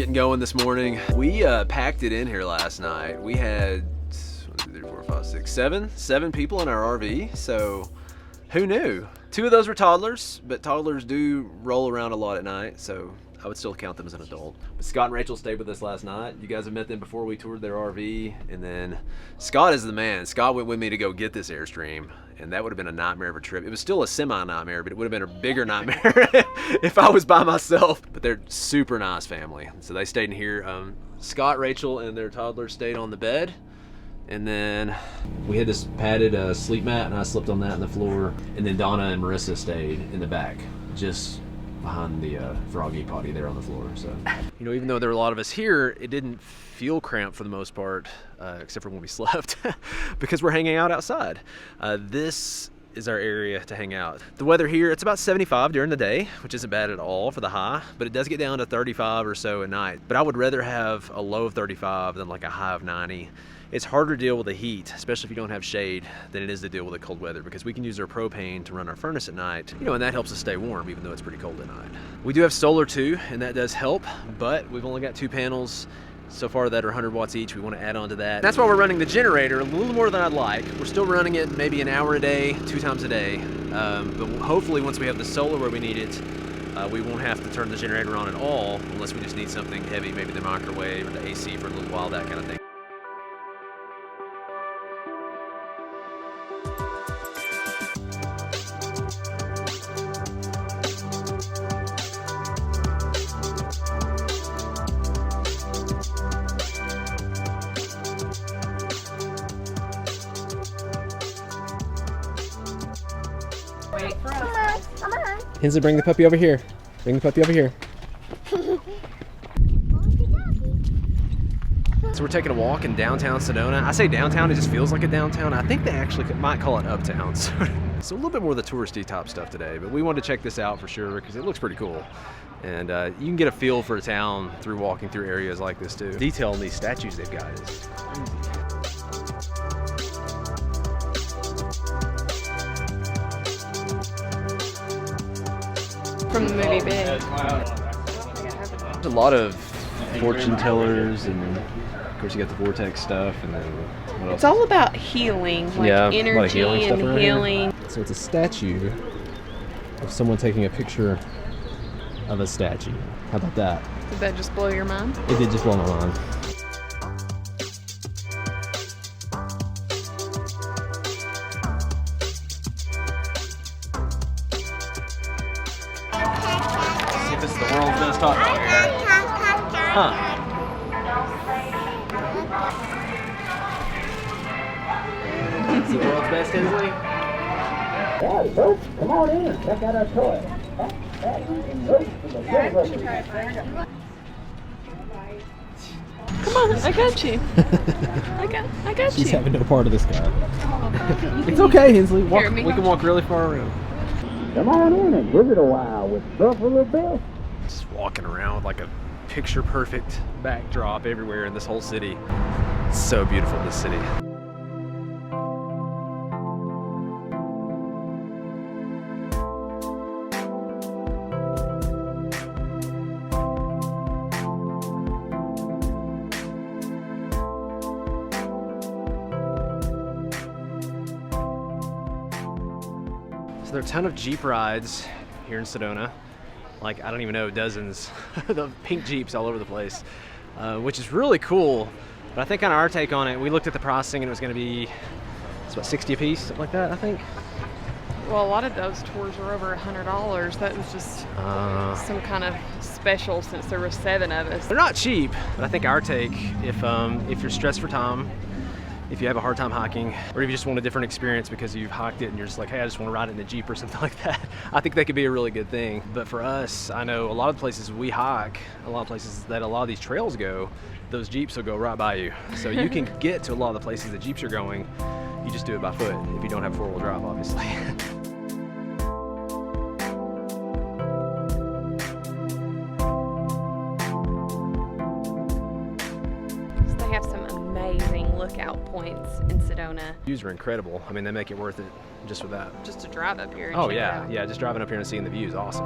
getting going this morning. We packed it in here last night. We had 1, 2, 3, 4, 5, 6, 7 people in our RV, so who knew? 2 of those were toddlers, but toddlers do roll around a lot at night, so I would still count them as an adult. But Scott and Rachel stayed with us last night. You guys have met them before we toured their RV, and then Scott is the man. Scott went with me to go get this Airstream, and that would have been a nightmare of a trip. It was still a semi-nightmare, but it would have been a bigger nightmare if I was by myself. But they're super nice family, so they stayed in here. Scott, Rachel, and their toddler stayed on the bed, and then we had this padded sleep mat, and I slept on that on the floor, and then Donna and Marissa stayed in the back, just behind the froggy potty there on the floor. So, you know, even though there were a lot of us here, it didn't feel cramped for the most part, except for when we slept, because we're hanging out outside. This is our area to hang out. The weather here, it's about 75 during the day, which isn't bad at all for the high, but it does get down to 35 or so at night. But I would rather have a low of 35 than like a high of 90. It's harder to deal with the heat, especially if you don't have shade, than it is to deal with the cold weather, because we can use our propane to run our furnace at night, you know, and that helps us stay warm even though it's pretty cold at night. We do have solar too, and that does help, but we've only got 2 panels so far that are 100 watts each. We want to add on to that. That's why we're running the generator a little more than I'd like. We're still running it maybe an hour a day, 2 times a day, but hopefully once we have the solar where we need it, we won't have to turn the generator on at all unless we just need something heavy, maybe the microwave or the AC for a little while, that kind of thing. Wait for us. Come on. Hensley, bring the puppy over here. Bring the puppy over here. So we're taking a walk in downtown Sedona. I say downtown, it just feels like a downtown. I think they actually might call it Uptown. So a little bit more of the touristy top stuff today, but we wanted to check this out for sure because it looks pretty cool. And you can get a feel for a town through walking through areas like this too. Detail in these statues they've got is crazy. From the movie Big. There's a lot of fortune tellers, and of course you got the vortex stuff, and then what else? It's all about healing, like energy and healing. So it's a statue of someone taking a picture of a statue. How about that? Did that just blow your mind? It did just blow my mind. This is the world's best hot dog here. Huh. Is it the world's best, Hensley? Yeah, folks, come on in and check out our toy. Come on, I got you. I got She's you. having no part of this guy. It's okay, Hensley. We can walk really far around. Come on in and visit a while with Buffalo Bill. Just walking around with like a picture perfect backdrop everywhere in this whole city. It's so beautiful, this city. So there are a ton of Jeep rides here in Sedona. Like, I don't even know, dozens of pink Jeeps all over the place, which is really cool. But I think on our take on it, we looked at the pricing and it was going to be, it's about 60 a piece, something like that, I think. Well, a lot of those tours were over $100. That was just some kind of special since there were 7 of us. They're not cheap, but I think our take, if you're stressed for time, if you have a hard time hiking, or if you just want a different experience because you've hiked it and you're just like, hey, I just want to ride it in a Jeep or something like that, I think that could be a really good thing. But for us, I know a lot of the places we hike, a lot of places that a lot of these trails go, those Jeeps will go right by you. So you can get to a lot of the places the Jeeps are going, you just do it by foot if you don't have 4-wheel drive, obviously. They have some amazing lookout points in Sedona. Views are incredible. I mean, they make it worth it just for that. Just to drive up here and Oh check it yeah, out. yeah, just driving up here and seeing the view is awesome.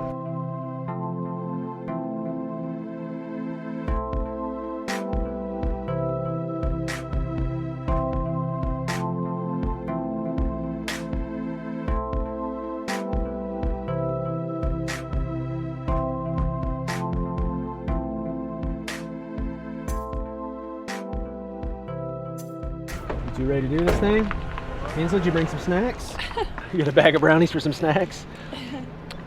You ready to do this thing? Hansel, did you bring some snacks? You got a bag of brownies for some snacks?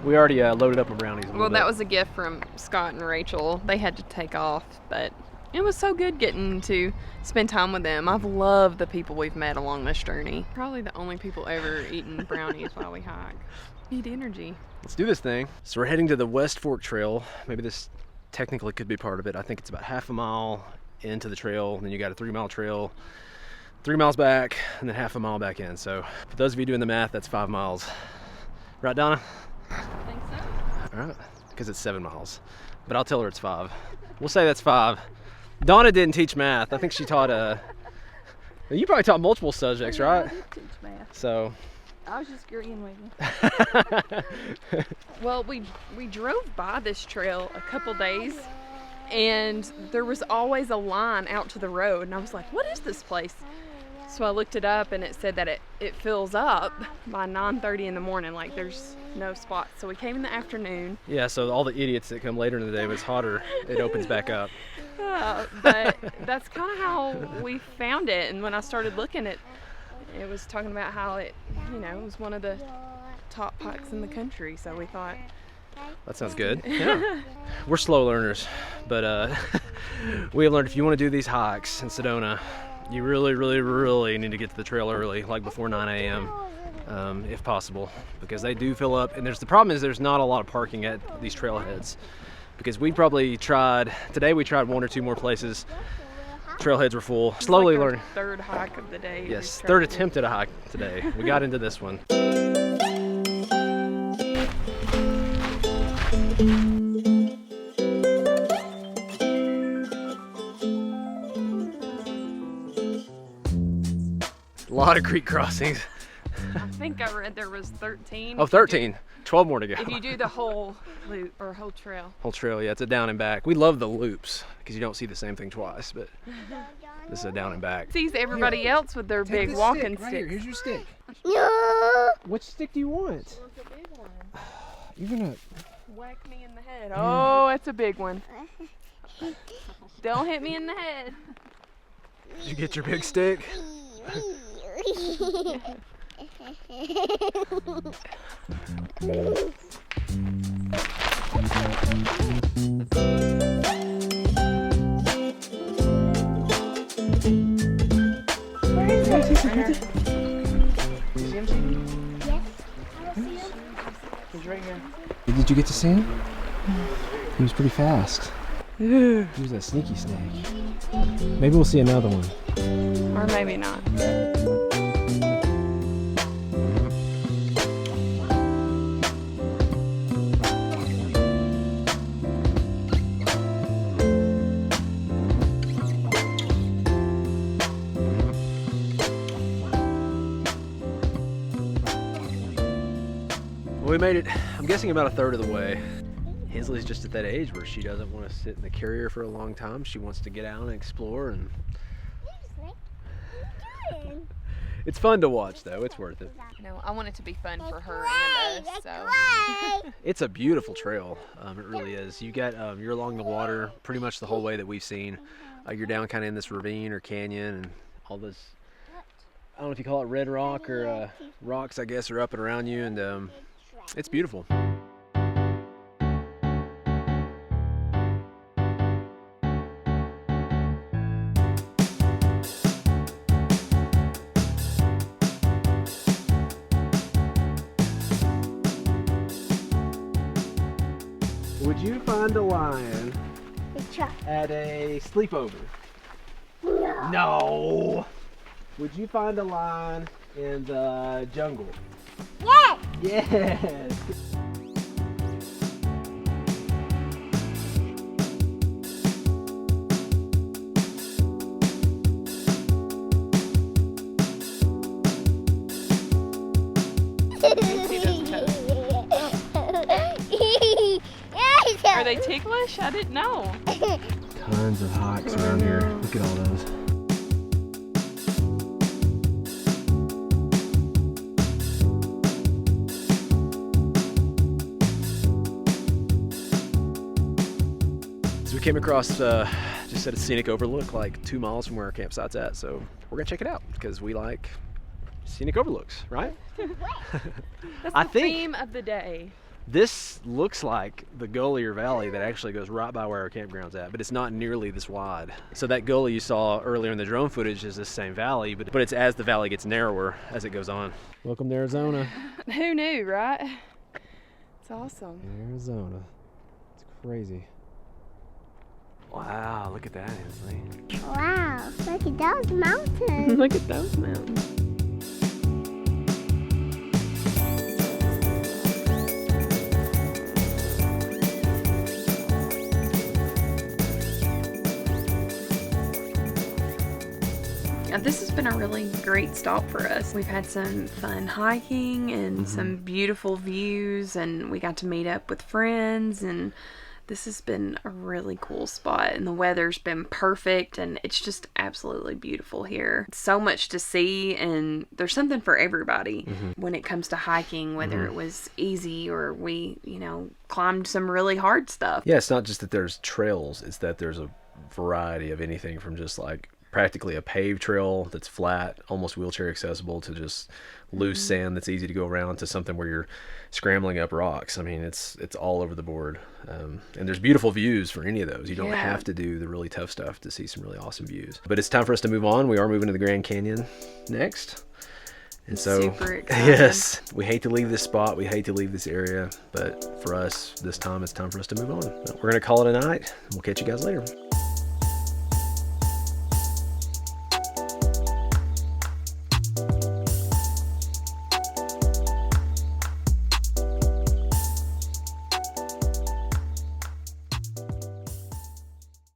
We already loaded up on brownies. Well, that was a gift from Scott and Rachel. They had to take off, but it was so good getting to spend time with them. I've loved the people we've met along this journey. Probably the only people ever eating brownies while we hike. Need energy. Let's do this thing. So we're heading to the West Fork Trail. Maybe this technically could be part of it. I think it's about half a mile into the trail, and then you got a 3-mile trail, 3 miles back, and then half a mile back in. So for those of you doing the math, that's 5 miles. Right, Donna? I think so. All right, because it's 7 miles. But I'll tell her it's 5. We'll say that's 5. Donna didn't teach math. I think she taught you probably taught multiple subjects, right? I did teach math. So I was just agreeing with you. Well, we drove by this trail a couple days, and there was always a line out to the road, and I was like, what is this place? So I looked it up, and it said that it fills up by 9:30 in the morning, like there's no spots. So we came in the afternoon. yeah, so all the idiots that come later in the day, when it's hotter, it opens back up. But that's kind of how we found it, and when I started looking at it was talking about how it was one of the top hikes in the country, so we thought That sounds good. Yeah. We're slow learners, but we have learned if you want to do these hikes in Sedona, you really, really, really need to get to the trail early, like before 9 a.m. If possible, because they do fill up. And the problem is there's not a lot of parking at these trailheads, because we probably tried, today we tried 1 or 2 more places. Trailheads were full. Slowly learning. Third hike of the day. Yes, third attempt at a hike today. We got into this one. A lot of creek crossings. I think I read there was 13. Oh, 13. 12 more to go. If you do the whole loop or whole trail. Whole trail, yeah, it's a down and back. We love the loops because you don't see the same thing twice, but this is a down and back. Sees everybody else with their big walking sticks. Here's your stick. No. Which stick do you want? Well, it's a big one. You're gonna Whack me in the head. Oh, it's a big one. Don't hit me in the head. Did you get your big stick? Did you get to see him? He was pretty fast. He was a sneaky snake. Maybe we'll see another one. Or maybe not. Well, we made it, I'm guessing about a third of the way. Hensley's just at that age where she doesn't want to sit in the carrier for a long time. She wants to get out and explore, and it's fun to watch though. It's worth it. No, I want it to be fun for her and us. So It's a beautiful trail. It really is. You got you're along the water pretty much the whole way that we've seen. You're down kind of in this ravine or canyon, and all this, I don't know if you call it red rock or rocks, I guess, are up and around you, and it's beautiful. Would you find a lion at a sleepover? No. No. Would you find a lion in the jungle? Yes. Yes. are they ticklish? I didn't know. Tons of hikes around here. Look at all those. So we came across just said, a scenic overlook like 2 miles from where our campsite's at. So we're gonna check it out because we like scenic overlooks, right? That's I the think theme of the day. this looks like the gully or valley that actually goes right by where our campground's at, but it's not nearly this wide. So that gully you saw earlier in the drone footage is this same valley, but it's as the valley gets narrower as it goes on. Welcome to Arizona. Who knew, right? It's awesome. Arizona. It's crazy. Wow, look at that, Ansley. Wow, look at those mountains. Look at those mountains. This has been a really great stop for us. We've had some fun hiking and some beautiful views, and we got to meet up with friends, and this has been a really cool spot, and the weather's been perfect, and it's just absolutely beautiful here. So much to see, and there's something for everybody when it comes to hiking, whether it was easy or we, climbed some really hard stuff. Yeah, it's not just that there's trails, it's that there's a variety of anything from just like practically a paved trail that's flat, almost wheelchair accessible, to just loose sand that's easy to go around, to something where you're scrambling up rocks. I mean, it's all over the board. And there's beautiful views for any of those. You don't have to do the really tough stuff to see some really awesome views. But it's time for us to move on. We are moving to the Grand Canyon next. And so, Super excited. yes, we hate to leave this spot. We hate to leave this area. But for us, this time, it's time for us to move on. We're going to call it a night. We'll catch you guys later.